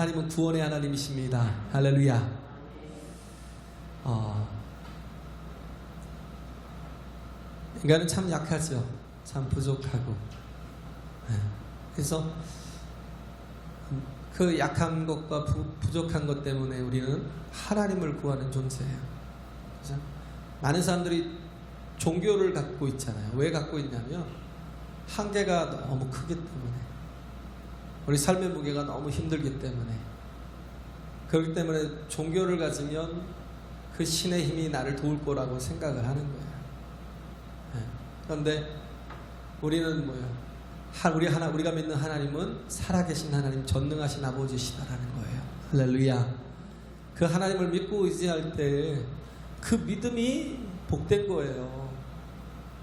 하나님은 구원의 하나님이십니다. 할렐루야. 인간은 참 약하죠. 참 부족하고. 그래서 그 약한 것과 부족한 것 때문에 우리는 하나님을 구하는 존재예요. 그죠? 많은 사람들이 종교를 갖고 있잖아요. 왜 갖고 있냐면 한계가 너무 크기 때문에, 우리 삶의 무게가 너무 힘들기 때문에, 그렇기 때문에 종교를 가지면 그 신의 힘이 나를 도울 거라고 생각을 하는 거예요. 그런데 우리는 뭐예요? 우리가 믿는 하나님은 살아계신 하나님, 전능하신 아버지시다라는 거예요. 할렐루야. 그 하나님을 믿고 의지할 때 그 믿음이 복된 거예요.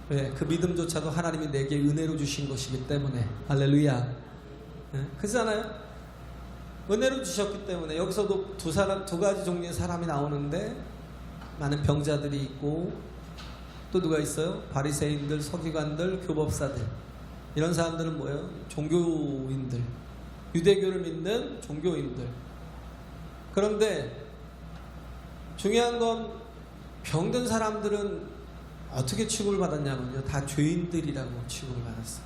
왜? 그 믿음조차도 하나님이 내게 은혜로 주신 것이기 때문에. 할렐루야. 그렇잖아요? 은혜로 주셨기 때문에. 여기서도 두 가지 종류의 사람이 나오는데, 많은 병자들이 있고, 또 누가 있어요? 바리새인들, 서기관들, 교법사들. 이런 사람들은 뭐예요? 종교인들, 유대교를 믿는 종교인들. 그런데 중요한 건, 병든 사람들은 어떻게 취급을 받았냐면요, 다 죄인들이라고 취급을 받았어요.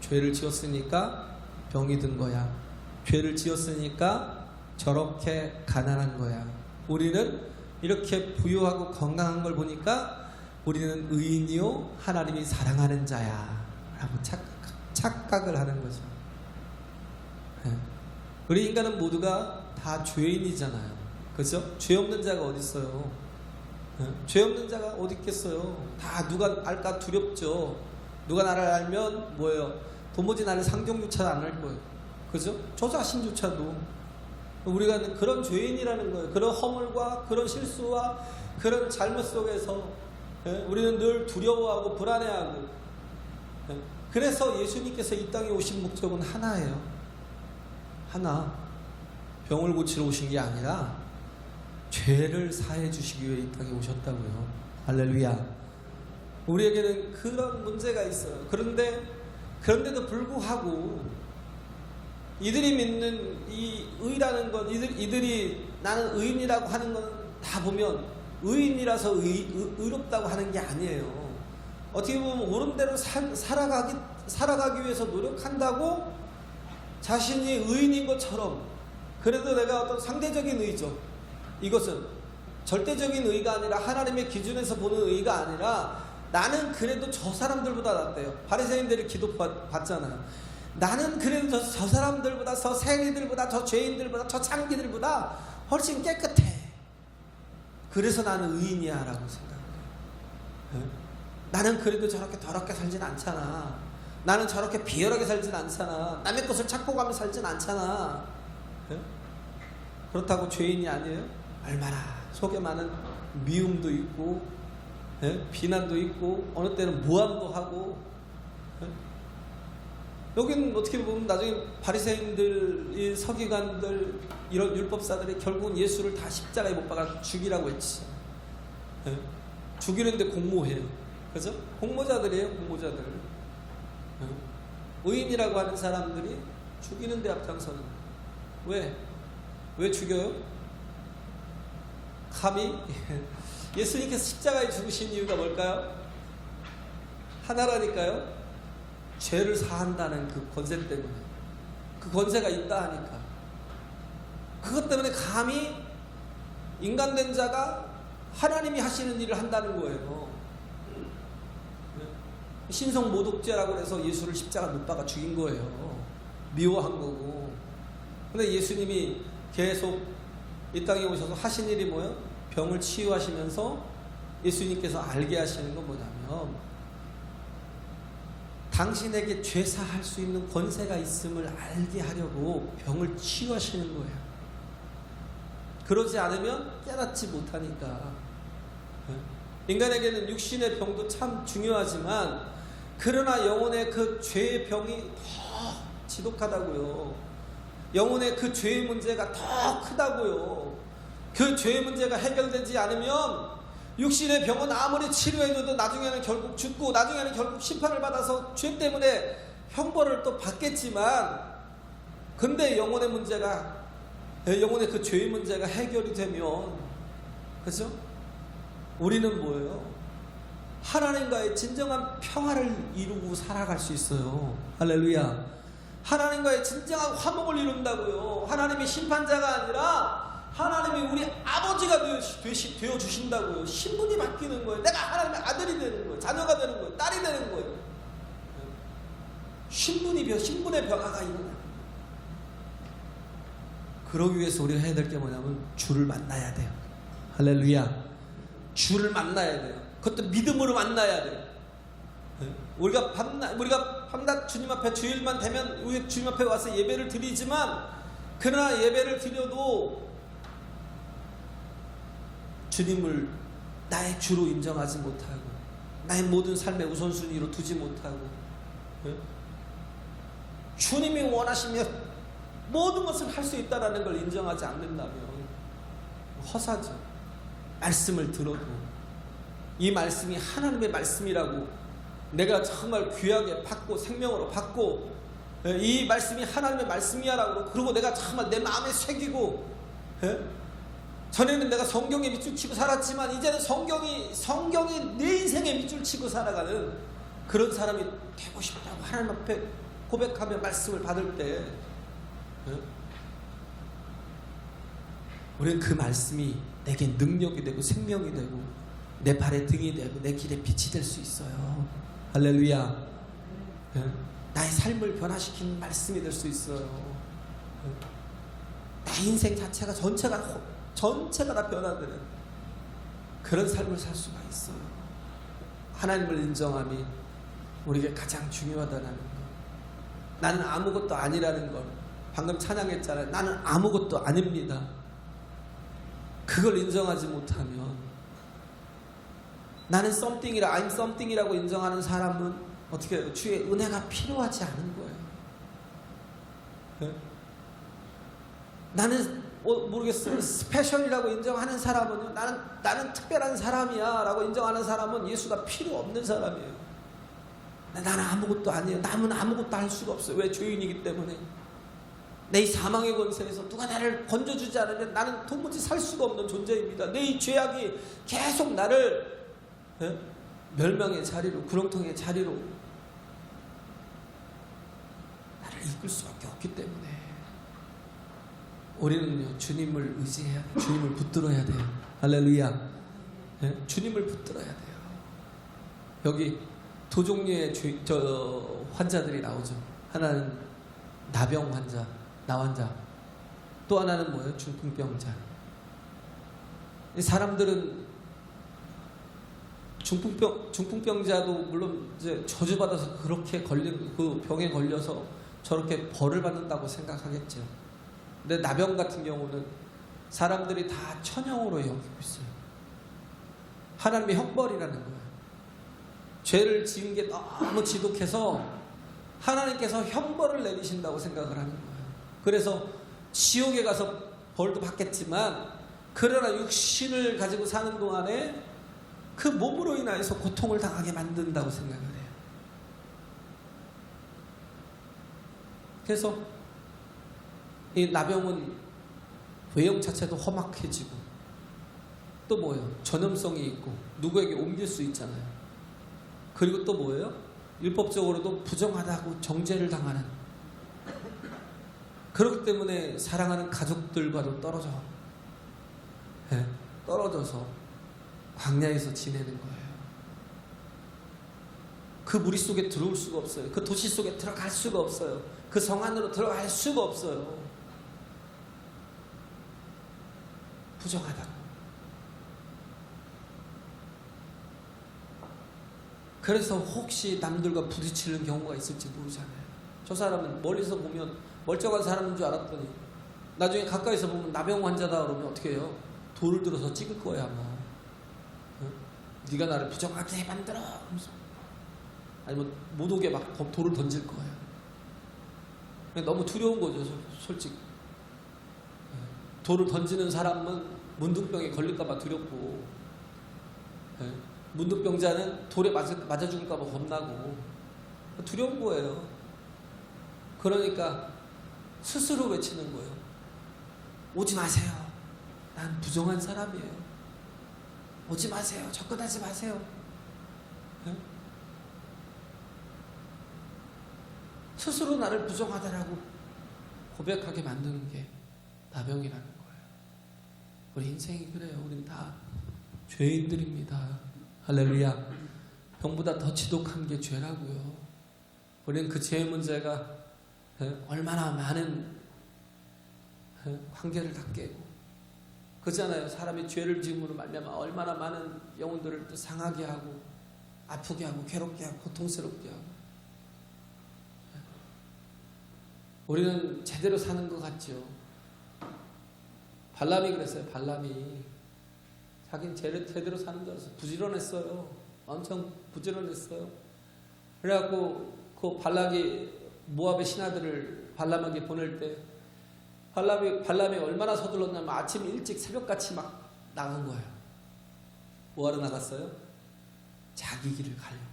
죄를 지었으니까 병이 든 거야. 죄를 지었으니까 저렇게 가난한 거야. 우리는 이렇게 부유하고 건강한 걸 보니까 우리는 의인이요 하나님이 사랑하는 자야 라고 착각을 하는 거죠. 우리 인간은 모두가 다 죄인이잖아요. 그죠? 죄 없는 자가 어디 있어요? 죄 없는 자가 어디 있겠어요? 다 누가 알까 두렵죠. 누가 나를 알면 뭐예요? 도무지 나를 상종조차 안 할 거예요. 그죠? 저 자신조차도. 우리가 그런 죄인이라는 거예요. 그런 허물과 그런 실수와 그런 잘못 속에서 우리는 늘 두려워하고 불안해하고. 그래서 예수님께서 이 땅에 오신 목적은 하나예요. 하나. 병을 고치러 오신 게 아니라 죄를 사해 주시기 위해 이 땅에 오셨다고요. 할렐루야. 우리에게는 그런 문제가 있어요. 그런데도 불구하고 이들이 믿는 이 의라는 건, 이들이 나는 의인이라고 하는 건 다 보면 의인이라서 의롭다고 하는 게 아니에요. 어떻게 보면 옳은 대로 살아가기 위해서 노력한다고 자신이 의인인 것처럼, 그래도 내가 어떤 상대적인 의죠. 이것은 절대적인 의가 아니라 하나님의 기준에서 보는 의가 아니라, 나는 그래도 저 사람들보다 낫대요. 바리새인들이 기도 받잖아요. 나는 그래도 저 사람들보다, 저 세리들보다, 저 죄인들보다, 저 창기들보다 훨씬 깨끗해. 그래서 나는 의인이야 라고 생각해요. 나는 그래도 저렇게 더럽게 살진 않잖아. 나는 저렇게 비열하게 살진 않잖아. 남의 것을 찾고 가며 살진 않잖아. 그렇다고 죄인이 아니에요? 얼마나 속에 많은 미움도 있고, 비난도 있고, 어느 때는 모함도 하고. 여기는 어떻게 보면 나중에 바리새인들, 이 서기관들, 이런 율법사들이 결국은 예수를 다 십자가에 못 박아 죽이라고 했지. 죽이는데 공모해요. 그죠? 공모자들이에요, 공모자들. 의인이라고 하는 사람들이 죽이는데 앞장서는. 왜 죽여요? 감히 예수님께서 십자가에 죽으신 이유가 뭘까요? 하나라니까요. 죄를 사한다는 그 권세 때문에. 그 권세가 있다 하니까. 그것 때문에 감히 인간된 자가 하나님이 하시는 일을 한다는 거예요. 신성 모독죄라고 해서 예수를 십자가 못 박아 죽인 거예요. 미워한 거고. 근데 예수님이 계속 이 땅에 오셔서 하신 일이 뭐예요? 병을 치유하시면서 예수님께서 알게 하시는 건 뭐냐면, 당신에게 죄 사할 수 있는 권세가 있음을 알게 하려고 병을 치유하시는 거예요. 그러지 않으면 깨닫지 못하니까. 인간에게는 육신의 병도 참 중요하지만, 그러나 영혼의 그 죄의 병이 더 지독하다고요. 영혼의 그 죄의 문제가 더 크다고요. 그 죄의 문제가 해결되지 않으면 육신의 병은 아무리 치료해줘도 나중에는 결국 죽고, 나중에는 결국 심판을 받아서 죄 때문에 형벌을 또 받겠지만, 근데 영혼의 문제가, 영혼의 그 죄의 문제가 해결이 되면, 그죠? 우리는 뭐예요? 하나님과의 진정한 평화를 이루고 살아갈 수 있어요. 할렐루야. 하나님과의 진정한 화목을 이룬다고요. 하나님이 심판자가 아니라 하나님이 우리 아버지가 되어 주신다고요. 신분이 바뀌는 거예요. 내가 하나님의 아들이 되는 거예요. 자녀가 되는 거예요. 딸이 되는 거예요. 신분의 변화가 일어나요. 그러기 위해서 우리가 해야 될 게 뭐냐면 주를 만나야 돼요. 할렐루야. 주를 만나야 돼요. 그것도 믿음으로 만나야 돼요. 우리가 밤낮 주님 앞에 주일만 되면 우리 주님 앞에 와서 예배를 드리지만, 그러나 예배를 드려도 주님을 나의 주로 인정하지 못하고 나의 모든 삶의 우선순위로 두지 못하고, 주님이 원하시면 모든 것을 할 수 있다는 걸 인정하지 않는다면 허사죠. 말씀을 들어도 이 말씀이 하나님의 말씀이라고 내가 정말 귀하게 받고 생명으로 받고, 이 말씀이 하나님의 말씀이야라고, 그리고 내가 정말 내 마음에 새기고, 전에는 내가 성경에 밑줄 치고 살았지만 이제는 성경이 내 인생에 밑줄 치고 살아가는 그런 사람이 되고 싶다고 하나님 앞에 고백하며 말씀을 받을 때, 우리는 그 말씀이 내게 능력이 되고 생명이 되고 내 발의 등이 되고 내 길에 빛이 될 수 있어요. 할렐루야. 나의 삶을 변화시키는 말씀이 될 수 있어요. 내 인생 자체가 전체가 다 변화되는 그런 삶을 살 수가 있어요. 하나님을 인정함이 우리에게 가장 중요하다는 것. 나는 아무것도 아니라는 것. 방금 찬양했잖아요. 나는 아무것도 아닙니다. 그걸 인정하지 못하면, 나는 something이라 I'm something이라고 인정하는 사람은 어떻게 해요? 주의 은혜가 필요하지 않은 거예요. 나는 모르겠어요. 스페셜이라고 인정하는 사람은요, 나는 특별한 사람이야 라고 인정하는 사람은 예수가 필요 없는 사람이에요. 나는 아무것도 아니에요. 남은 아무것도 할 수가 없어요. 왜? 죄인이기 때문에. 내 이 사망의 권세에서 누가 나를 건져주지 않으면 나는 도무지 살 수가 없는 존재입니다. 내 이 죄악이 계속 나를 멸망의 자리로, 구렁텅이의 자리로 나를 이끌 수밖에 없기 때문에 우리는요, 주님을 의지해야 돼요. 주님을 붙들어야 돼요. 할렐루야. 주님을 붙들어야 돼요. 여기 두 종류의 환자들이 나오죠. 하나는 나병 환자, 나환자. 또 하나는 뭐예요? 중풍병자. 이 사람들은 중풍병자도 물론 이제 저주받아서 그렇게 걸린 그 병에 걸려서 저렇게 벌을 받는다고 생각하겠죠. 근데 나병 같은 경우는 사람들이 다 천형으로 여기고 있어요. 하나님의 형벌이라는 거예요. 죄를 지은 게 너무 지독해서 하나님께서 형벌을 내리신다고 생각을 하는 거예요. 그래서 지옥에 가서 벌도 받겠지만, 그러나 육신을 가지고 사는 동안에 그 몸으로 인하여서 고통을 당하게 만든다고 생각을 해요. 그래서 이 나병은 외형 자체도 험악해지고, 또 뭐예요? 전염성이 있고 누구에게 옮길 수 있잖아요. 그리고 또 뭐예요? 율법적으로도 부정하다고 정죄를 당하는, 그렇기 때문에 사랑하는 가족들과도 떨어져서 광야에서 지내는 거예요. 그 무리 속에 들어올 수가 없어요. 그 도시 속에 들어갈 수가 없어요. 그 성 안으로 들어갈 수가 없어요. 부정하다고. 그래서 혹시 남들과 부딪히는 경우가 있을지 모르잖아요. 저 사람은 멀리서 보면 멀쩡한 사람인 줄 알았더니 나중에 가까이서 보면 나병 환자다 그러면 어떻게 해요? 돌을 들어서 찍을 거야 아마. 네가 나를 부정하게 만들어. 아니면 못 오게 막 돌을 던질 거예요. 너무 두려운 거죠, 솔직히. 돌을 던지는 사람은 문둥병에 걸릴까봐 두렵고, 문둥병자는 돌에 맞아 죽을까봐 겁나고 두려운 거예요. 그러니까 스스로 외치는 거예요. 오지 마세요. 난 부정한 사람이에요. 오지 마세요. 접근하지 마세요. 네? 스스로 나를 부정하다라고 고백하게 만드는 게 나병이라는 거예요. 우리 인생이 그래요. 우리는 다 죄인들입니다. 할렐루야. 병보다 더 지독한 게 죄라고요. 우리는 그 죄의 문제가 얼마나 많은 관계를 다 깨고, 그렇잖아요. 사람이 죄를 지음으로 말미암아 얼마나 많은 영혼들을 또 상하게 하고 아프게 하고 괴롭게 하고 고통스럽게 하고. 우리는 제대로 사는 것 같죠. 발람이 그랬어요. 발람이 자기는 제대로 사는 줄 알았어요. 부지런했어요. 엄청 부지런했어요. 그래갖고 그 발락이 모압의 신하들을 발람에게 보낼 때 발람이 얼마나 서둘렀냐면 아침 일찍 새벽같이 막 나간 거예요. 뭐하러 나갔어요? 자기 길을 가려고.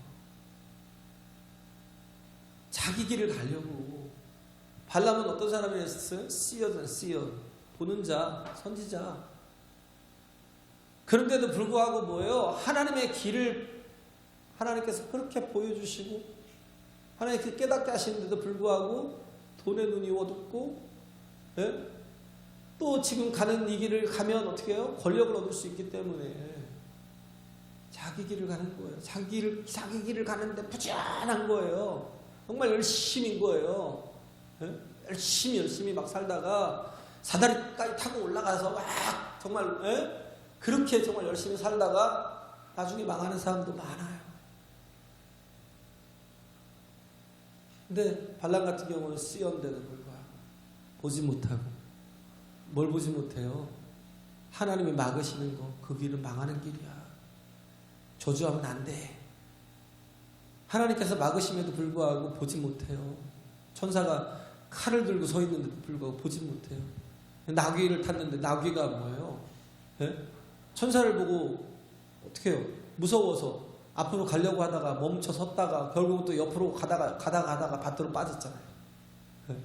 자기 길을 가려고. 발람은 어떤 사람이었어요? 씨어 보는 자, 선지자. 그런데도 불구하고 뭐예요? 하나님의 길을 하나님께서 그렇게 보여주시고 하나님께 깨닫게 하시는데도 불구하고 돈의 눈이 어둡고, 예? 또 지금 가는 이 길을 가면 어떻게 해요? 권력을 얻을 수 있기 때문에 자기 길을 가는 거예요. 자기 길을 가는데 부지런한 거예요. 정말 열심인 거예요. 예? 열심히 막 살다가 사다리까지 타고 올라가서 막 정말, 예? 그렇게 정말 열심히 살다가 나중에 망하는 사람도 많아요. 근데 발람 같은 경우는 씨언데도 불구하고 보지 못하고, 뭘 보지 못해요? 하나님이 막으시는 거, 그 길은 망하는 길이야. 저주하면 안 돼. 하나님께서 막으심에도 불구하고 보지 못해요. 천사가 칼을 들고 서 있는데도 불구하고 보지 못해요. 나귀를 탔는데 나귀가 뭐예요? 예? 천사를 보고 어떻게 해요? 무서워서 앞으로 가려고 하다가 멈춰 섰다가 결국 또 옆으로 가다가 밭으로 빠졌잖아요. 네.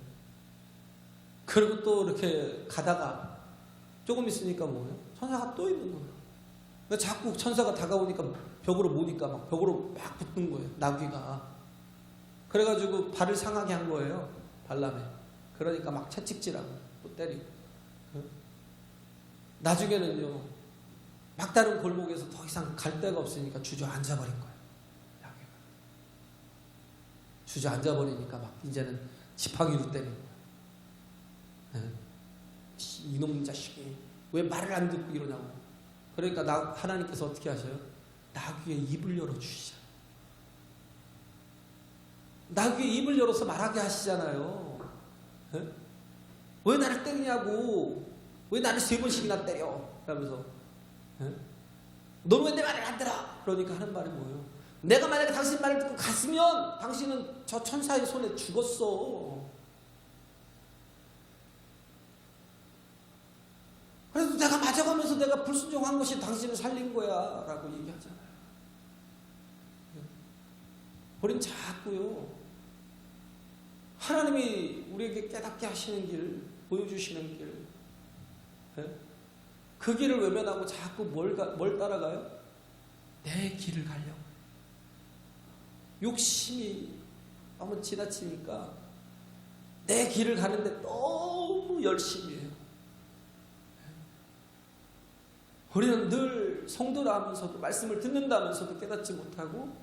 그리고 또 이렇게 가다가 조금 있으니까 뭐예요? 천사가 또 있는 거예요. 그러니까 자꾸 천사가 다가오니까 벽으로 모니까 막 벽으로 막 붙는 거예요. 나귀가. 그래가지고 발을 상하게 한 거예요. 발람에. 그러니까 막 채찍질하고 또 때리고. 네. 나중에는요. 막다른 골목에서 더 이상 갈 데가 없으니까 주저앉아버린 거예요. 나귀가. 주저앉아버리니까 막 이제는 지팡이로 때리는 거예요. 네. 이놈 자식이 왜 말을 안 듣고 이러냐고. 그러니까 하나님께서 어떻게 하셔요? 나귀의 입을 열어주시잖아요. 나귀의 입을 열어서 말하게 하시잖아요. 네? 왜 나를 때리냐고. 왜 나를 3번씩이나 때려. 그러면서 너는 왜 내 말을 안 들어? 그러니까 하는 말이 뭐예요? 내가 만약에 당신 말을 듣고 갔으면 당신은 저 천사의 손에 죽었어. 그래서 내가 맞아가면서 내가 불순종한 것이 당신을 살린 거야 라고 얘기하잖아요. 우린 자꾸요 하나님이 우리에게 깨닫게 하시는 길, 보여주시는 길, 그 길을 외면하고 자꾸 뭘 따라가요? 내 길을 가려고. 욕심이 너무 지나치니까 내 길을 가는데 너무 열심히 해요. 우리는 늘 성도라 하면서도 말씀을 듣는다면서도 깨닫지 못하고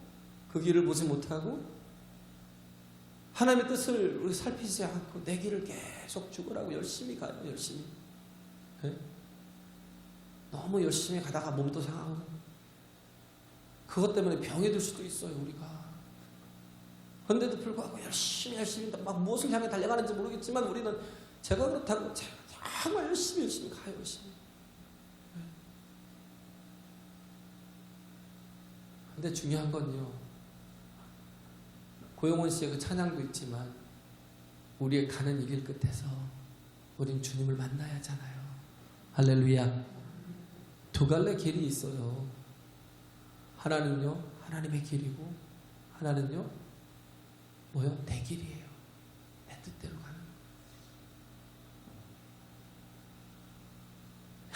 그 길을 보지 못하고 하나님의 뜻을 우리 살피지 않고 내 길을 계속 죽으라고 열심히 가요. 열심히. 너무 열심히 가다가 몸도 상하고 그것 때문에 병이 들 수도 있어요. 우리가. 그런데도 불구하고 열심히 막 무엇을 향해 달려가는지 모르겠지만 우리는 제가 그렇다고 정말 열심히 가요. 열심히. 근데 중요한 건요, 고용원 씨의 그 찬양도 있지만 우리의 가는 이 길 끝에서 우린 주님을 만나야 하잖아요. 할렐루야. 두 갈래 길이 있어요. 하나는요 하나님의 길이고 하나는요 뭐요? 내 길이에요. 내 뜻대로 가는.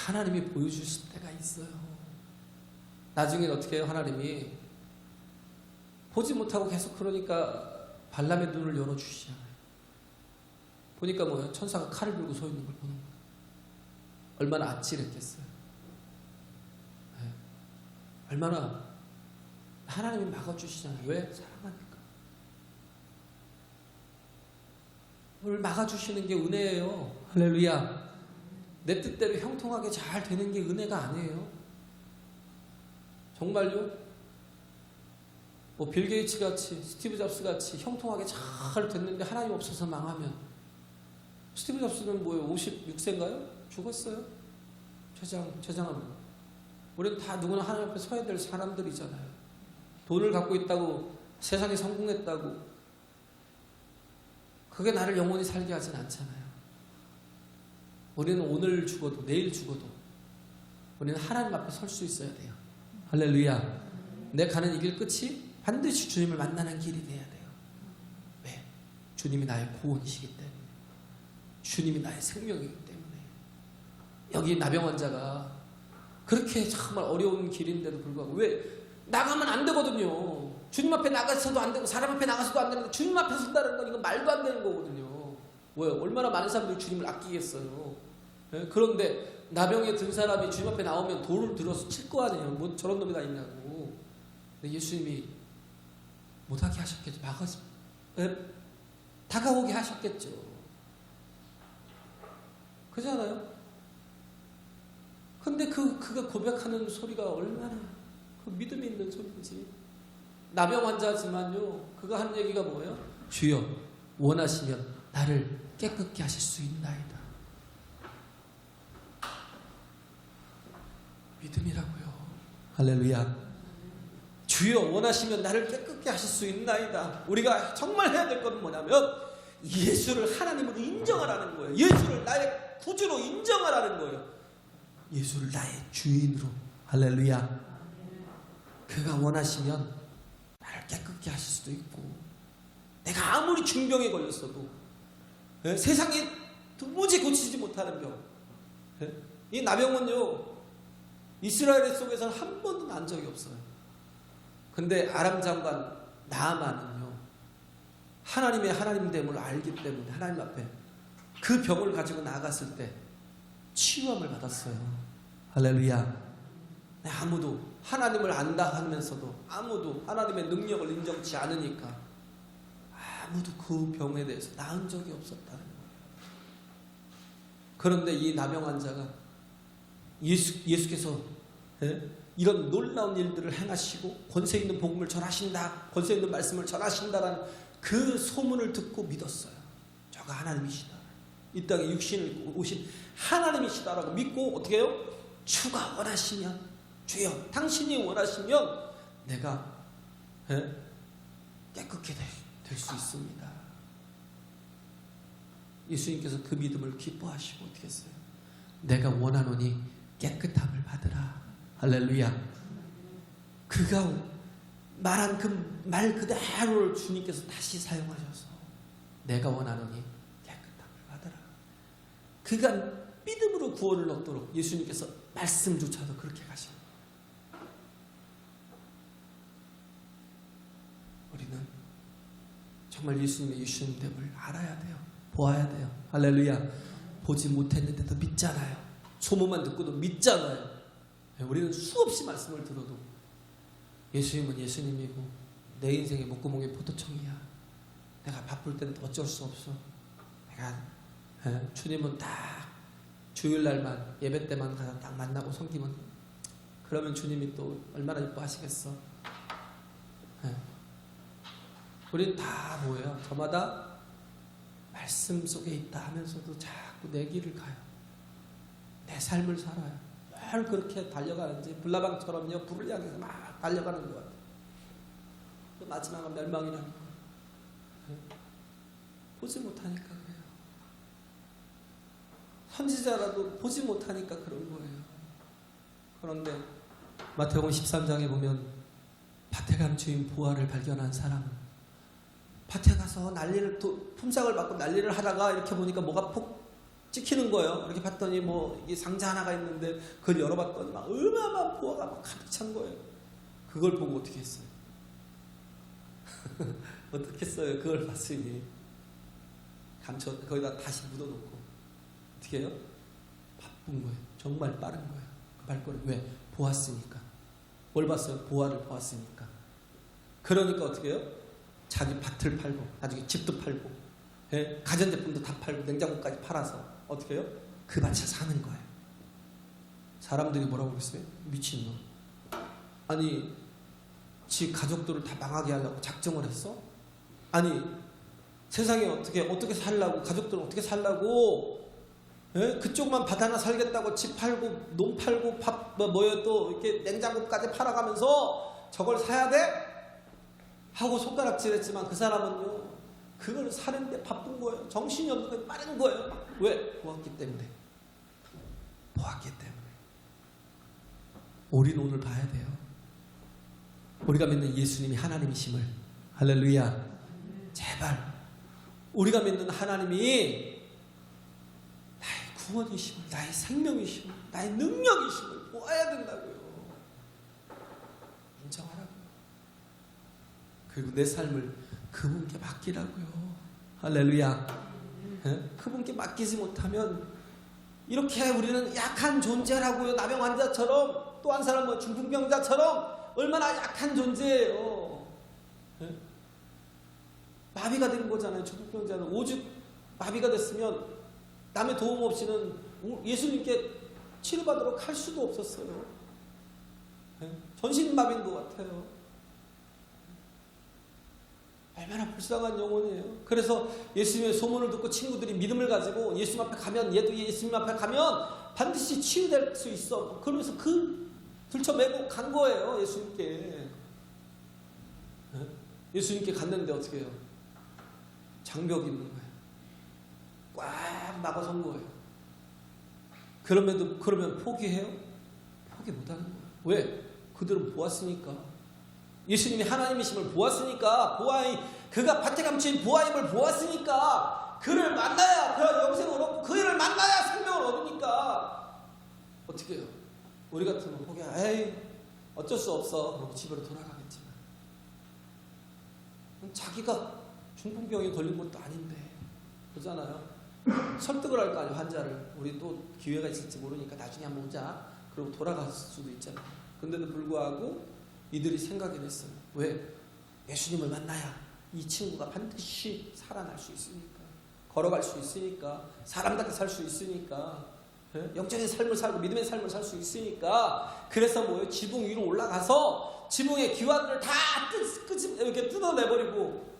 하나님이 보여주실 때가 있어요. 나중에 어떻게 해요? 하나님이 보지 못하고 계속 그러니까 발람의 눈을 열어주시잖아요. 보니까 뭐예요? 천사가 칼을 들고 서 있는 걸 보는 거예요. 얼마나 아찔했겠어요. 네. 얼마나 하나님이 막아주시잖아요. 왜? 사랑하니까. 그걸 막아주시는 게 은혜예요. 할렐루야. 내 뜻대로 형통하게 잘 되는 게 은혜가 아니에요. 정말요? 뭐 빌 게이츠 같이, 스티브 잡스 같이 형통하게 잘 됐는데 하나님 없어서 망하면, 스티브 잡스는 뭐예요? 56세인가요? 죽었어요. 최장하면. 우리는 다 누구나 하나님 앞에 서야 될 사람들이잖아요. 돈을 갖고 있다고 세상에 성공했다고 그게 나를 영원히 살게 하진 않잖아요. 우리는 오늘 죽어도 내일 죽어도 우리는 하나님 앞에 설 수 있어야 돼요. 할렐루야. 내 가는 이 길 끝이 반드시 주님을 만나는 길이 돼야 돼요. 왜? 주님이 나의 구원이시기 때문에, 주님이 나의 생명이기 때문에. 여기 나병 환자가 그렇게 정말 어려운 길인데도 불구하고, 왜? 나가면 안 되거든요. 주님 앞에 나가서도 안 되고 사람 앞에 나가서도 안 되는데 주님 앞에 선다는 건 이건 말도 안 되는 거거든요. 왜요? 얼마나 많은 사람들이 주님을 아끼겠어요. 네? 그런데 나병에 든 사람이 주님 앞에 나오면 돌을 들어서 칠 거 아니에요. 뭐 저런 놈이 다 있냐고. 근데 예수님이 못하게 하셨겠죠. 다가오게 하셨겠죠. 그렇잖아요. 근데 그가 고백하는 소리가 얼마나 그 믿음이 있는 소리인지. 나병 환자지만요, 그가 한 얘기가 뭐예요? 주여 원하시면 나를 깨끗게 하실 수 있나이다. 믿음이라고요. 할렐루야. 주여 원하시면 나를 깨끗게 하실 수 있나이다. 우리가 정말 해야 될 건 뭐냐면 예수를 하나님으로 인정하라는 거예요. 예수를 나의 구주로 인정하라는 거예요. 예수를 나의 주인으로. 할렐루야. 그가 원하시면 나를 깨끗게 하실 수도 있고, 내가 아무리 중병에 걸렸어도, 세상에 도무지 고치지 못하는 병, 이 나병은요 이스라엘 속에서는 한 번도 난 적이 없어요. 근데 아람 장관 나아만은요 하나님의 하나님됨을 알기 때문에 하나님 앞에 그 병을 가지고 나아갔을 때 치유함을 받았어요. 할렐루야. 아무도 하나님을 안다 하면서도 아무도 하나님의 능력을 인정치 않으니까 아무도 그 병에 대해서 나은 적이 없었다는 거예요. 그런데 이 나병 환자가 예수께서 이런 놀라운 일들을 행하시고 권세 있는 복음을 전하신다, 권세 있는 말씀을 전하신다라는 그 소문을 듣고 믿었어요. 저가 하나님이시다, 이 땅에 육신을 오신 하나님이시다라고 믿고 어떻게 해요? 주가 원하시면, 주여 당신이 원하시면 내가 깨끗게 될 수 있습니다. 예수님께서 그 믿음을 기뻐하시고 어떻게 했어요? 내가 원하노니 깨끗함을 받으라. 할렐루야. 그가 말한 그 말 그대로를 주님께서 다시 사용하셔서 내가 원하노니 깨끗함을 받으라. 그가 믿음으로 구원을 얻도록 예수님께서 말씀조차도 그렇게 가십니다. 우리는 정말 예수님의 유신됨을 알아야 돼요. 보아야 돼요. 할렐루야. 보지 못했는데도 믿잖아요. 소문만 듣고도 믿잖아요. 우리는 수없이 말씀을 들어도 예수님은 예수님이고 내 인생의 목구멍이 포도청이야. 내가 바쁠 때는 어쩔 수 없어. 내가 주님은 딱 주일날만 예배 때만 가서 딱 만나고 섬기면, 그러면 주님이 또 얼마나 이뻐하시겠어. 우리는 다 뭐예요? 저마다 말씀 속에 있다 하면서도 자꾸 내 길을 가요. 내 삶을 살아요. 뭘 그렇게 달려가는지 불나방처럼요 불을 향해서 막 달려가는 것 같아요. 그 마지막은 멸망이라는 거예요. 보지 못하니까 그래요. 선지자라도 보지 못하니까 그런 거예요. 그런데 마태복음 13장에 보면 밭에 간 주인 보아를 발견한 사람은 밭에 가서 난리를 품삯을 받고 난리를 하다가 이렇게 보니까 뭐가 폭 찍히는 거예요. 이렇게 봤더니 뭐 이게 상자 하나가 있는데 그걸 열어봤더니 막 얼마나 보화가 막 가득 찬 거예요. 그걸 보고 어떻게 했어요? 어떻게 했어요? 그걸 봤으니 거기다 다시 묻어놓고 어떻게 해요? 바쁜 거예요. 정말 빠른 거예요. 그 발걸음. 왜? 보았으니까. 뭘 봤어요? 보화를 보았으니까. 그러니까 어떻게 해요? 자기 밭을 팔고 나중에 집도 팔고 가전제품도 다 팔고 냉장고까지 팔아서 어떻게 해요? 그 밭에 사는 거예요. 사람들이 뭐라고 그랬어요? 미친놈. 아니 지 가족들을 다 망하게 하려고 작정을 했어? 아니 세상에 어떻게 살라고, 가족들은 어떻게 살라고, 그쪽만 밭 하나 살겠다고 집 팔고 논 팔고 밥 또 이렇게 냉장고까지 팔아가면서 저걸 사야 돼? 하고 손가락질했지만 그 사람은요 그걸 사는데 바쁜 거예요. 정신이 없는 거예요. 빠른 거예요. 왜? 보았기 때문에. 보았기 때문에. 우리는 오늘 봐야 돼요. 우리가 믿는 예수님이 하나님이심을. 할렐루야. 제발 우리가 믿는 하나님이 나의 구원이심을, 나의 생명이심을, 나의 능력이심을 보아야 된다고요. 인정하라고요. 그리고 내 삶을 그분께 맡기라고요. 할렐루야. 그분께 맡기지 못하면 이렇게 우리는 약한 존재라고요. 나병 환자처럼, 또 한 사람은 중풍병자처럼 얼마나 약한 존재예요. 마비가 된 거잖아요. 중풍병자는 오죽 마비가 됐으면 남의 도움 없이는 예수님께 치료받으러 갈 수도 없었어요. 전신마비인 것 같아요. 얼마나 불쌍한 영혼이에요. 그래서 예수님의 소문을 듣고 친구들이 믿음을 가지고 예수님 앞에 가면, 얘도 예수님 앞에 가면 반드시 치유될 수 있어. 그러면서 들쳐매고 간 거예요. 예수님께. 예수님께 갔는데 어떻게 해요? 장벽이 있는 거예요. 꽉 막아선 거예요. 그러면 포기해요? 포기 못하는 거예요. 왜? 그들은 보았으니까. 예수님이 하나님이심을 보았으니까, 그가 밭에 감춘 보아임을 보았으니까, 그를 만나야 그런 영생을 얻고, 그를 만나야 생명을 얻으니까 어떻게 해요? 우리 같으면 에이 어쩔 수 없어 그러고 집으로 돌아가겠지만, 자기가 중풍병에 걸린 것도 아닌데 그러잖아요. 설득을 할 거 아니에요. 환자를. 우리 또 기회가 있을지 모르니까 나중에 한번 오자 그러고 돌아갈 수도 있잖아요. 근데도 불구하고 이들이 생각이 됐어요. 왜? 예수님을 만나야 이 친구가 반드시 살아날 수 있으니까, 걸어갈 수 있으니까, 사람답게 살 수 있으니까, 영적인 삶을 살고 믿음의 삶을 살 수 있으니까. 그래서 뭐예요? 지붕 위로 올라가서 지붕의 기와들을 다 이렇게 뜯어내버리고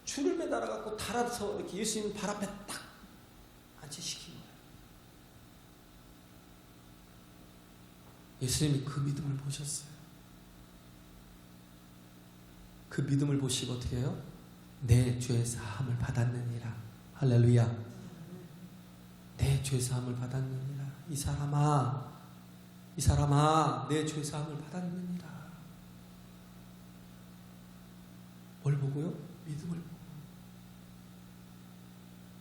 줄을 매달아갖고 달아서 이렇게 예수님 발 앞에 딱 앉히시킨 거예요. 예수님이 그 믿음을 보셨어요. 그 믿음을 보시고 어떻게 해요? 내 죄 사함을 받았느니라. 할렐루야. 내 죄 사함을 받았느니라. 이 사람아 내 죄 사함을 받았느니라. 뭘 보고요? 믿음을 보고.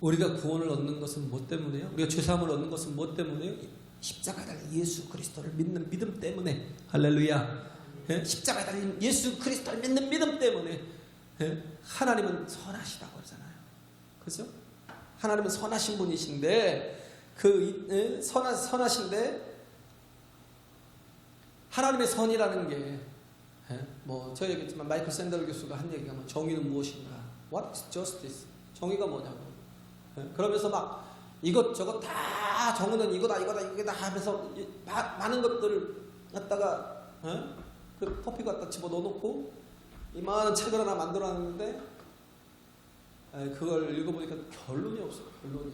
우리가 구원을 얻는 것은 무엇 때문에요? 우리가 죄 사함을 얻는 것은 무엇 때문에요? 십자가에 달린 예수 그리스도를 믿는 믿음 때문에. 할렐루야. 십자가에 달린 예수 그리스도를 믿는 믿음 때문에. 하나님은 선하시다고 하잖아요. 그죠? 하나님은 선하신 분이신데, 선하신데 하나님의 선이라는 게 저 얘기했지만 마이클 샌델 교수가 한 얘기가 정의는 무엇인가? What is justice? 정의가 뭐냐고. 그러면서 막 이것저것 다 정의는 이거다 하면서 많은 것들을 갖다가 그 커피 갖다 집어 넣어놓고 이만한 책을 하나 만들어놨는데 그걸 읽어보니까 결론이 없어요. 결론이.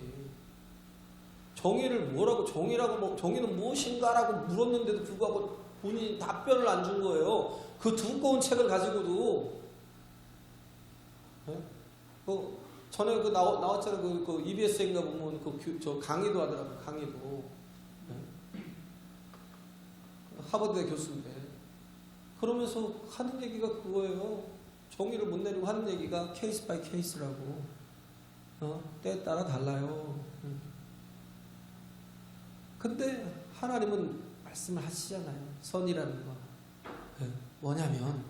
정의를 뭐라고, 정의는 무엇인가라고 물었는데도 불구하고 본인이 답변을 안 준 거예요. 그 두꺼운 책을 가지고도. 전에 나왔잖아요. 그 EBS인가 보면 저 강의도 하더라고요. 강의도. 하버드대 교수인데. 그러면서 하는 얘기가 그거예요. 정의를 못 내리고 하는 얘기가 케이스 바이 케이스라고. 때에 따라 달라요. 근데 하나님은 말씀을 하시잖아요. 선이라는 거. 뭐냐면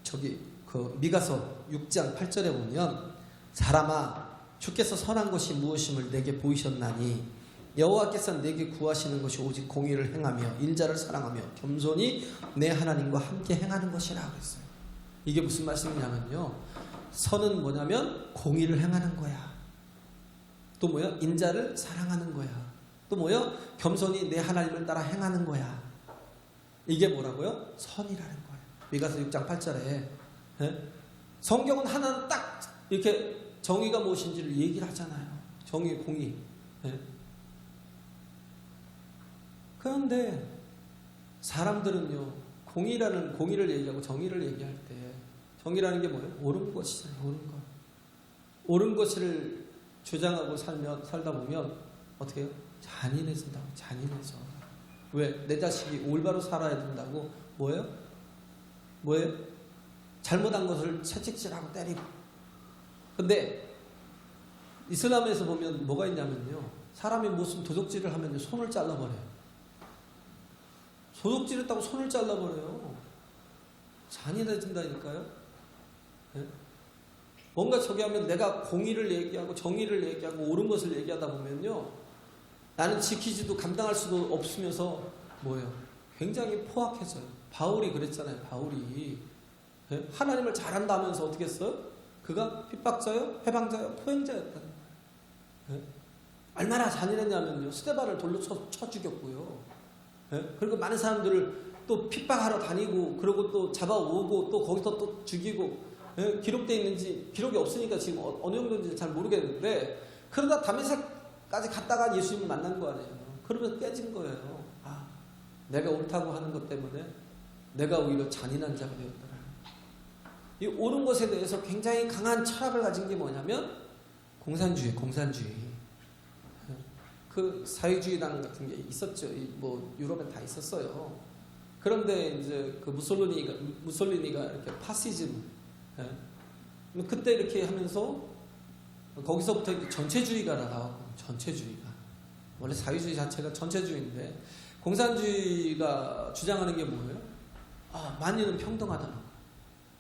저기 그 미가서 6장 8절에 보면 사람아 주께서 선한 것이 무엇임을 내게 보이셨나니 여호와께서 내게 구하시는 것이 오직 공의를 행하며 인자를 사랑하며 겸손히 내 하나님과 함께 행하는 것이라 그랬어요. 이게 무슨 말씀이냐면요. 선은 뭐냐면 공의를 행하는 거야. 또 뭐야? 인자를 사랑하는 거야. 또 뭐야? 겸손히 내 하나님을 따라 행하는 거야. 이게 뭐라고요? 선이라는 거예요. 미가서 6장 8절에 성경은 하나는 딱 이렇게 정의가 무엇인지를 얘기를 하잖아요. 정의, 공의. 그런데 사람들은요, 공의를 얘기하고 정의를 얘기할 때 정의라는 게 뭐예요? 옳은 것이잖아요. 옳은 것. 옳은 것을 주장하고 살다 보면 어떻게 해요? 잔인해진다고. 잔인해져. 왜? 내 자식이 올바로 살아야 된다고 뭐예요? 잘못한 것을 채찍질하고 때리고. 근데 이슬람에서 보면 뭐가 있냐면요. 사람이 무슨 도적질을 하면 손을 잘라버려요. 도적질했다고 손을 잘라버려요. 잔인해진다니까요. 네? 뭔가 저기 하면 내가 공의를 얘기하고 정의를 얘기하고 옳은 것을 얘기하다 보면요. 나는 지키지도 감당할 수도 없으면서 뭐예요? 굉장히 포악해져요. 바울이 그랬잖아요. 바울이. 네? 하나님을 잘한다면서 어떻게 했어요? 그가 핍박자요? 해방자요? 포행자였다는 거예요. 네? 얼마나 잔인했냐면요. 스데반을 돌로 쳐 죽였고요. 네? 그리고 많은 사람들을 또 핍박하러 다니고 그리고 또 잡아오고 또 거기서 또 죽이고 네? 기록되어 있는지 기록이 없으니까 지금 어느 정도인지 잘 모르겠는데 그러다 다메섹까지 갔다가 예수님을 만난 거 아니에요. 그러면서 깨진 거예요. 아, 내가 옳다고 하는 것 때문에 내가 오히려 잔인한 자가 되었다. 이 옳은 것에 대해서 굉장히 강한 철학을 가진 게 뭐냐면 공산주의. 그 사회주의당 같은 게 있었죠. 뭐 유럽엔 다 있었어요. 그런데 이제 그 무솔리니가 이렇게 파시즘, 그때 이렇게 하면서 거기서부터 전체주의가 나왔고 전체주의가 원래 사회주의 자체가 전체주의인데 공산주의가 주장하는 게 뭐예요? 아, 만인은 평등하다.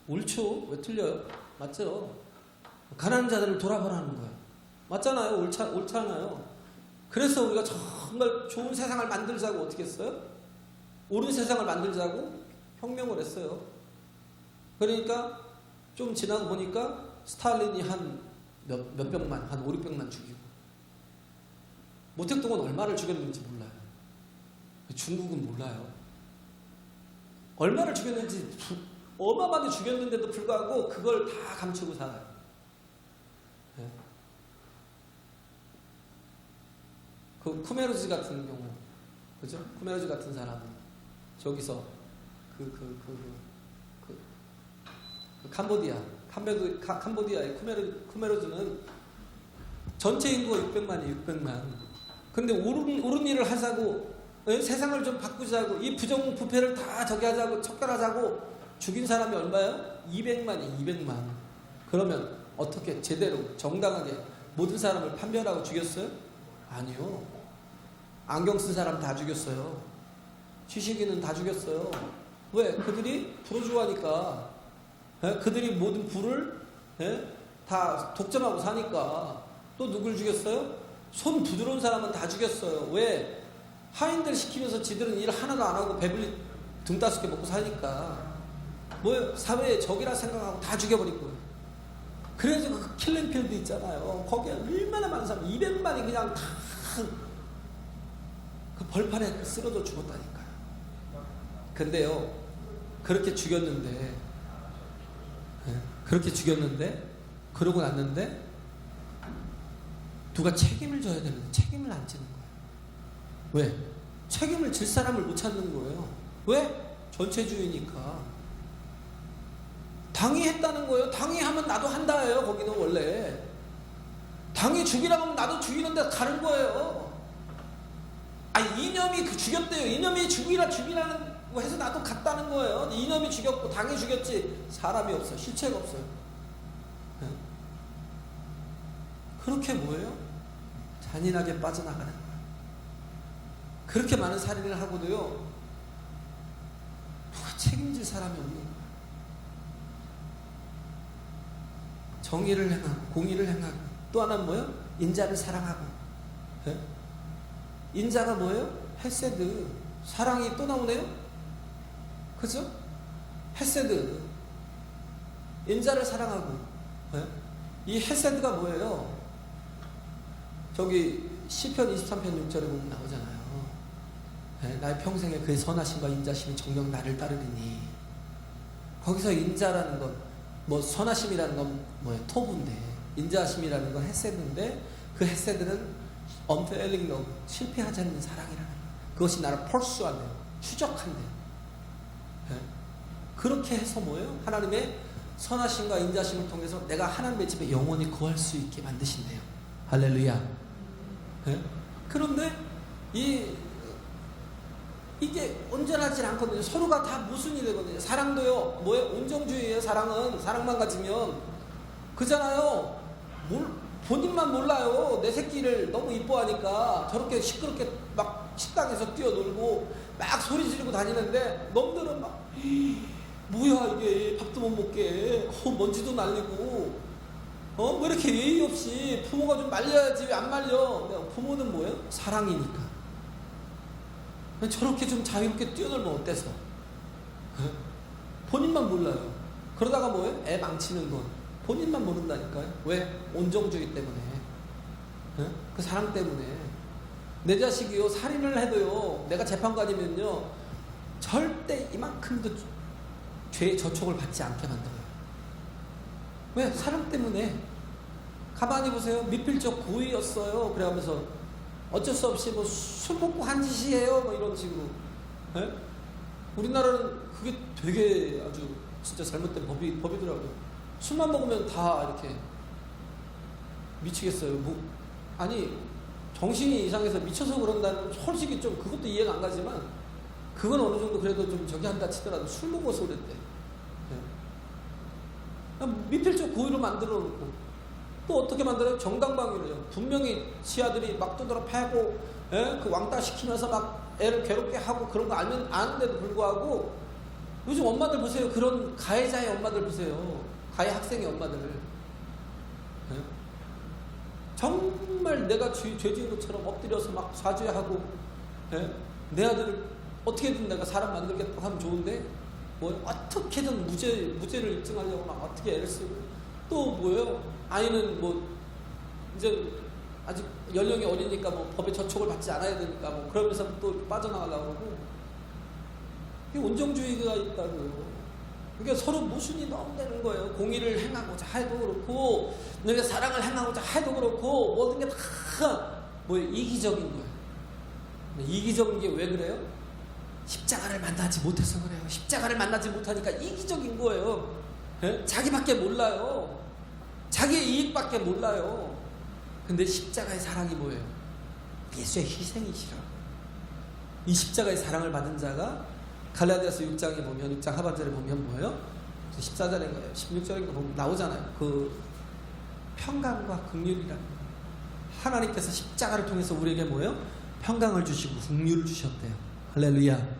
옳죠? 왜 틀려요? 맞죠? 가난한 자들을 돌아보라는 거예요. 맞잖아요. 옳잖아요. 그래서 우리가 정말 좋은 세상을 만들자고 어떻게 했어요? 옳은 세상을 만들자고 혁명을 했어요. 그러니까 좀 지나고 보니까 스탈린이 한 몇백만, 한 5, 600만 죽이고 모택동은 얼마를 죽였는지 몰라요. 중국은 몰라요. 얼마를 죽였는지 어마어마하게 죽였는데도 불구하고 그걸 다 감추고 살아요. 네. 그 쿠메르즈 같은 경우, 그죠? 쿠메르즈 같은 사람은 저기서 캄보디아의 쿠메르즈는 전체 인구가 600만이에요. 600만. 근데 옳은 일을 하자고 세상을 좀 바꾸자고 이 부정부패를 다 저기 하자고 척결하자고 죽인 사람이 얼마예요? 200만이 200만. 그러면 어떻게 제대로 정당하게 모든 사람을 판별하고 죽였어요? 아니요. 안경 쓴 사람 다 죽였어요. 취식인은 다 죽였어요. 왜? 그들이 부르주아니까. 그들이 모든 부를 다 독점하고 사니까. 또 누굴 죽였어요? 손 부드러운 사람은 다 죽였어요. 왜? 하인들 시키면서 지들은 일 하나도 안 하고 배불리 등 따숩게 먹고 사니까. 뭐예요? 사회의 적이라 생각하고 다 죽여버린 거예요. 그래서 그 킬링필드 있잖아요. 거기에 얼마나 많은 사람, 200만이 그냥 다 그 벌판에 쓰러져 죽었다니까요. 근데요, 그렇게 죽였는데, 그러고 났는데, 누가 책임을 져야 되는데 책임을 안 지는 거예요. 왜? 책임을 질 사람을 못 찾는 거예요. 왜? 전체주의니까. 당이 했다는 거예요. 당이 하면 나도 한다예요. 거기는 원래. 당이 죽이라고 하면 나도 죽이는 데 가는 거예요. 아니, 이념이 죽였대요. 이념이 죽이라는 거 해서 나도 갔다는 거예요. 이념이 죽였고 당이 죽였지 사람이 없어요. 실체가 없어요. 그렇게 뭐예요? 잔인하게 빠져나가는 거예요. 그렇게 많은 살인을 하고도요, 누가 책임질 사람이 없는 거예요. 정의를 행하고 공의를 행하고, 또 하나는 뭐예요? 인자를 사랑하고. 네? 인자가 뭐예요? 헤세드. 사랑이 또 나오네요? 그죠? 헤세드. 인자를 사랑하고. 네? 이 헤세드가 뭐예요? 저기 시편 23편 6절에 보면 나오잖아요. 네? 나의 평생에 그의 선하심과 인자심이 정녕 나를 따르리니. 거기서 인자라는 건, 뭐 선하심이라는 건 뭐예요? 토부인데, 인자심이라는 건 헤세드인데, 그 헤세드는 unfailing love, 실패하지 않는 사랑이라는 거예요. 그것이 나를 pursue한대요. 추적한대요. 네? 그렇게 해서 뭐예요? 하나님의 선하심과 인자심을 통해서 내가 하나님의 집에 영원히 거할 수 있게 만드신대요. 할렐루야. 네? 그런데 이게 온전하지 않거든요. 서로가 다 모순이 되거든요. 사랑도요, 뭐예요? 온정주의예요. 사랑은 사랑만 가지면 그잖아요. 본인만 몰라요. 내 새끼를 너무 이뻐하니까 저렇게 시끄럽게 막 식당에서 뛰어놀고 막 소리 지르고 다니는데, 놈들은 막 뭐야 이게, 밥도 못 먹게, 먼지도 날리고, 왜 이렇게 예의 없이, 부모가 좀 말려야지 왜 안 말려? 부모는 뭐예요? 사랑이니까. 저렇게 좀 자유롭게 뛰어놀면 어때서? 본인만 몰라요. 그러다가 뭐예요? 애 망치는 건 본인만 모른다니까요. 왜? 온정주의 때문에. 그 사랑 때문에. 내 자식이요, 살인을 해도요, 내가 재판관이면요, 절대 이만큼도 죄의 저촉을 받지 않게 만들어요. 왜? 사랑 때문에. 가만히 보세요. 미필적 고의였어요. 그래가면서 어쩔 수 없이 뭐 술 먹고 한 짓이에요, 뭐 이런 식으로. 에? 우리나라는 그게 되게 아주 진짜 잘못된 법이더라고요. 술만 먹으면 다 이렇게 미치겠어요. 뭐, 아니, 정신이 이상해서 미쳐서 그런다는, 솔직히 좀 그것도 이해가 안 가지만, 그건 어느 정도 그래도 좀 저기 한다 치더라도 술 먹어서 그랬대. 네. 미필적 고의로 만들어 놓고, 또 어떻게 만들어요? 정당방위로요. 분명히 지아들이 막 두드러 패고, 그 왕따 시키면서 막 애를 괴롭게 하고 그런 거 아는데도 불구하고, 요즘 엄마들 보세요. 그런 가해자의 엄마들 보세요. 가해 학생의 엄마들. 네? 정말 내가 죄 지은 것처럼 엎드려서 막 사죄하고, 네? 내 아들을 어떻게든 내가 사람 만들겠다고 하면 좋은데, 뭐 어떻게든 무죄를 입증하려고 막 어떻게 애를 쓰고, 또 뭐예요? 아이는 뭐 이제 아직 연령이 어리니까 뭐 법의 저촉을 받지 않아야 되니까 뭐 그러면서 또 빠져나가려고 그러고, 이게 온정주의가 있다고요. 그러니까 서로 모순이 너무 되는 거예요. 공의를 행하고자 해도 그렇고, 내가 사랑을 행하고자 해도 그렇고, 모든 게 다 뭐 이기적인 거예요. 이기적인 게 왜 그래요? 십자가를 만나지 못해서 그래요. 십자가를 만나지 못하니까 이기적인 거예요. 네? 자기밖에 몰라요. 자기의 이익밖에 몰라요. 근데 십자가의 사랑이 뭐예요? 예수의 희생이시라고. 이 십자가의 사랑을 받은 자가 갈라디아서 6장에 보면, 6장 하반절에 보면 뭐예요? 14절인가요? 16절인가 보면 나오잖아요. 그 평강과 긍휼이라는 거예요. 하나님께서 십자가를 통해서 우리에게 뭐예요? 평강을 주시고 긍휼을 주셨대요. 할렐루야.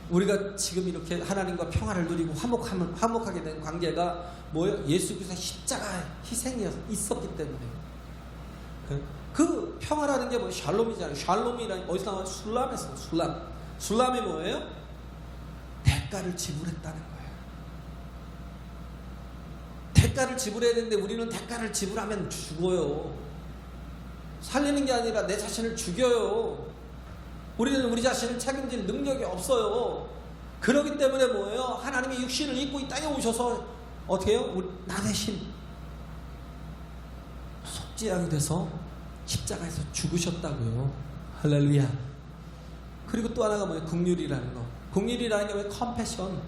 우리가 지금 이렇게 하나님과 평화를 누리고 화목하게 된 관계가 뭐예요? 예수 그리스도의 십자가의 희생이 있었기 때문에. 그 평화라는 게 뭐예요? 샬롬이잖아요. 샬롬이라는 어디서 나와요? 술람에서. 술람이 뭐예요? 대가를 지불했다는 거예요. 대가를 지불해야 되는데 우리는 대가를 지불하면 죽어요. 살리는 게 아니라 내 자신을 죽여요. 우리는 우리 자신을 책임질 능력이 없어요. 그렇기 때문에 뭐예요? 하나님이 육신을 입고 이 땅에 오셔서 어떻게 해요? 나 대신 속죄양이 돼서 십자가에서 죽으셨다고요. 할렐루야. 그리고 또 하나가 뭐예요? 긍휼이라는 거. 긍휼이라는 게 왜 컴패션?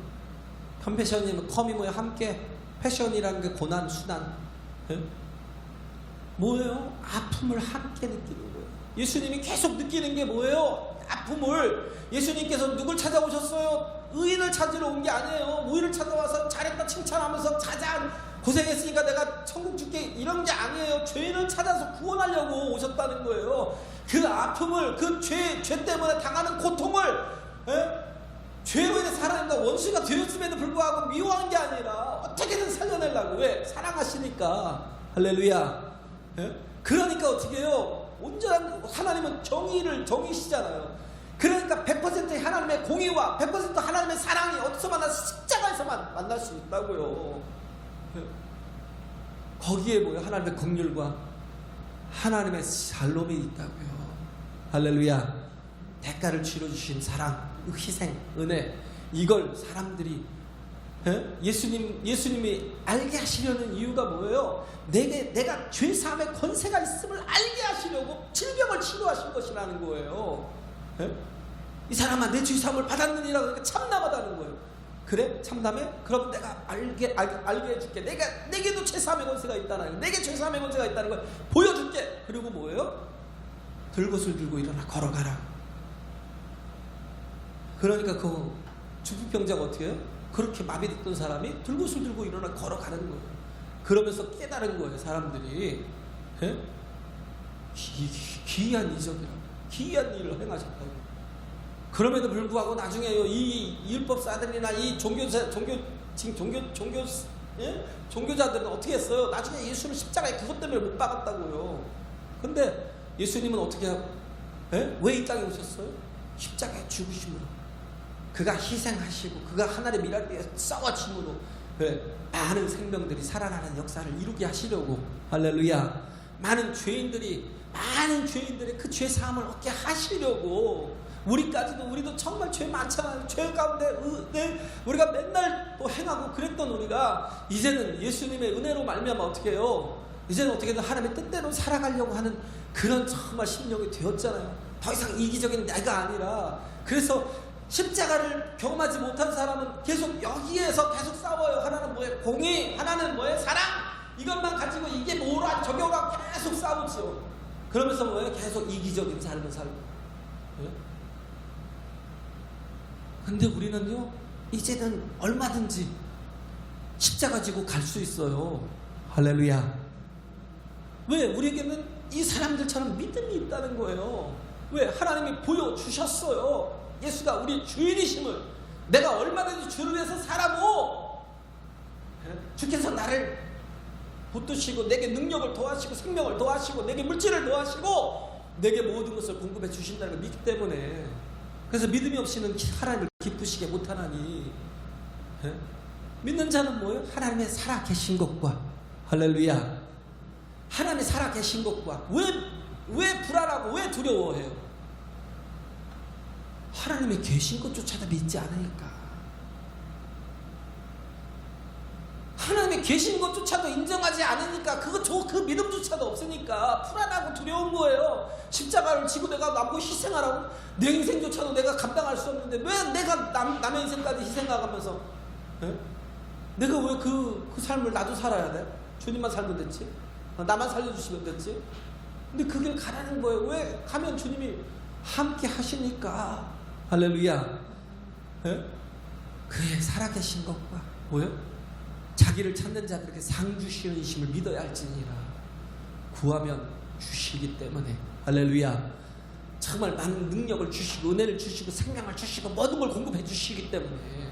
컴패션이면 컴이 뭐예요? 함께, 패션이라는 게 고난, 수난. 네? 뭐예요? 아픔을 함께 느끼는 거예요. 예수님이 계속 느끼는 게 뭐예요? 아픔을. 예수님께서 누굴 찾아오셨어요? 의인을 찾으러 온 게 아니에요. 의인을 찾아와서 잘했다 칭찬하면서 자자 고생했으니까 내가 천국 줄게 이런 게 아니에요. 죄인을 찾아서 구원하려고 오셨다는 거예요. 그 아픔을, 그 죄 때문에 당하는 고통을, 죄로 인해 하나님과 원수가 되었음에도 불구하고 미워한 게 아니라 어떻게든 살려내려고. 왜? 사랑하시니까. 할렐루야. 그러니까 어떻게 해요? 온전한 하나님은 정의시잖아요. 그러니까 100% 하나님의 공의와 100% 하나님의 사랑이 어디서 만나서 십자가에서만 만날 수 있다고요. 거기에 뭐예요? 하나님의 긍휼과 하나님의 샬롬이 있다고요. 할렐루야. 대가를 치러주신 사랑, 희생, 은혜, 이걸 사람들이 예수님이 알게 하시려는 이유가 뭐예요? 내가 죄사함의 권세가 있음을 알게 하시려고 질병을 치료하신 것이라는 거예요. 이 사람아 내 죄사함을 받았느니라. 그러니까 참남하다는 거예요. 그래? 참남해? 그럼 내가 알게 해줄게. 내게도 죄사함의 권세가 있다는, 내게 죄사함의 권세가 있다는 걸 보여줄게. 그리고 뭐예요? 들것을 들고 일어나 걸어가라. 그러니까 그 중풍병자가 어떻게 해요? 그렇게 마비됐던 사람이 들것을 들고 일어나 걸어가는 거예요. 그러면서 깨달은 거예요. 사람들이 기이한 이적이라고, 기이한 일을 행하셨다고. 그럼에도 불구하고 나중에요, 이 율법사들이나 이 종교자들은 어떻게 했어요? 나중에 예수를 십자가에 그것 때문에 못 박았다고요. 근데 예수님은 어떻게 하고, 왜 이 땅에 오셨어요? 십자가에 죽으심으로, 그가 희생하시고 그가 하나님의 미랄 위에 싸워짐으로 많은 생명들이 살아나는 역사를 이루게 하시려고. 할렐루야. 많은 죄인들이 그 죄 사함을 얻게 하시려고. 우리도 정말 죄 많잖아요. 죄 가운데 우리가 맨날 또 행하고 그랬던 우리가 이제는 예수님의 은혜로 말미암아 어떻게 해요? 이제는 어떻게든 하나님의 뜻대로 살아가려고 하는 그런 정말 심령이 되었잖아요. 더 이상 이기적인 내가 아니라. 그래서 십자가를 경험하지 못한 사람은 계속 여기에서 계속 싸워요. 하나는 뭐예요? 공의, 하나는 뭐예요? 사랑. 이것만 가지고 이게 뭐라 적용하고 계속 싸우죠. 그러면서 뭐예요? 계속 이기적인 삶을 살고. 근데 우리는요, 이제는 얼마든지 십자가 지고 갈 수 있어요. 할렐루야. 왜? 우리에게는 이 사람들처럼 믿음이 있다는 거예요. 왜? 하나님이 보여주셨어요. 예수가 우리 주인이심을. 내가 얼마든지 주를 위해서 살아도 주께서 나를 붙드시고 내게 능력을 더하시고 생명을 더하시고 내게 물질을 더하시고 내게 모든 것을 공급해 주신다는 걸 믿기 때문에. 그래서 믿음이 없이는 하나님을 기쁘시게 못하나니. 믿는 자는 뭐예요? 하나님의 살아계신 것과, 할렐루야, 하나님의 살아계신 것과. 왜 불안하고 왜 두려워해요? 하나님의 계신 것조차도 믿지 않으니까. 하나님의 계신 것조차도 인정하지 않으니까, 그 믿음조차도 없으니까 불안하고 두려운 거예요. 십자가를 지고 내가 남고 희생하라고? 내 인생조차도 내가 감당할 수 없는데 왜 내가 남의 인생까지 희생하면서 내가 왜 그 삶을 나도 살아야 돼? 주님만 살면 됐지? 나만 살려주시면 됐지? 근데 그 길 가라는 거예요. 왜? 가면 주님이 함께 하시니까. 할렐루야. 그의 살아계신 것과 뭐요? 자기를 찾는 자들에게 상 주시는 믿어야 할지니라. 구하면 주시기 때문에. 할렐루야. 정말 많은 능력을 주시고 은혜를 주시고 생명을 주시고 모든 걸 공급해 주시기 때문에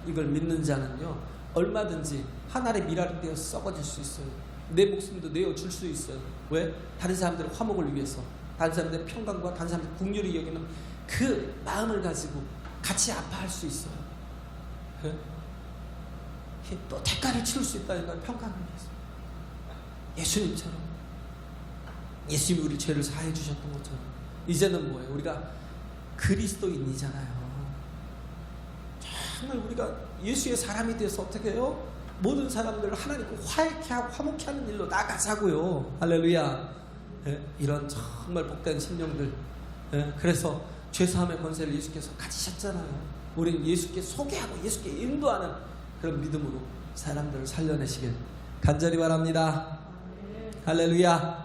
이걸 믿는 자는요, 얼마든지 하나의 미랄이 되어 썩어질 수 있어요. 내 목숨도 내어줄 수 있어요. 왜? 다른 사람들의 화목을 위해서, 다른 사람들의 평강과 다른 사람들의 긍휼히 여기는 그 마음을 가지고 같이 아파할 수 있어요. 또 대가를 치를 수 있다는 걸, 평강을 위해서. 예수님처럼, 예수님이 우리 죄를 사해 주셨던 것처럼 이제는 뭐예요? 우리가 그리스도인이잖아요. 정말 우리가 예수의 사람이 되어서 어떻게 해요? 모든 사람들을 하나님과 화해케 하고 화목케 하는 일로 나가자고요. 할렐루야. 이런 정말 복된 심령들. 그래서 죄사함의 권세를 예수께서 가지셨잖아요. 우리는 예수께 소개하고 예수께 인도하는 그런 믿음으로 사람들을 살려내시길 간절히 바랍니다. 할렐루야.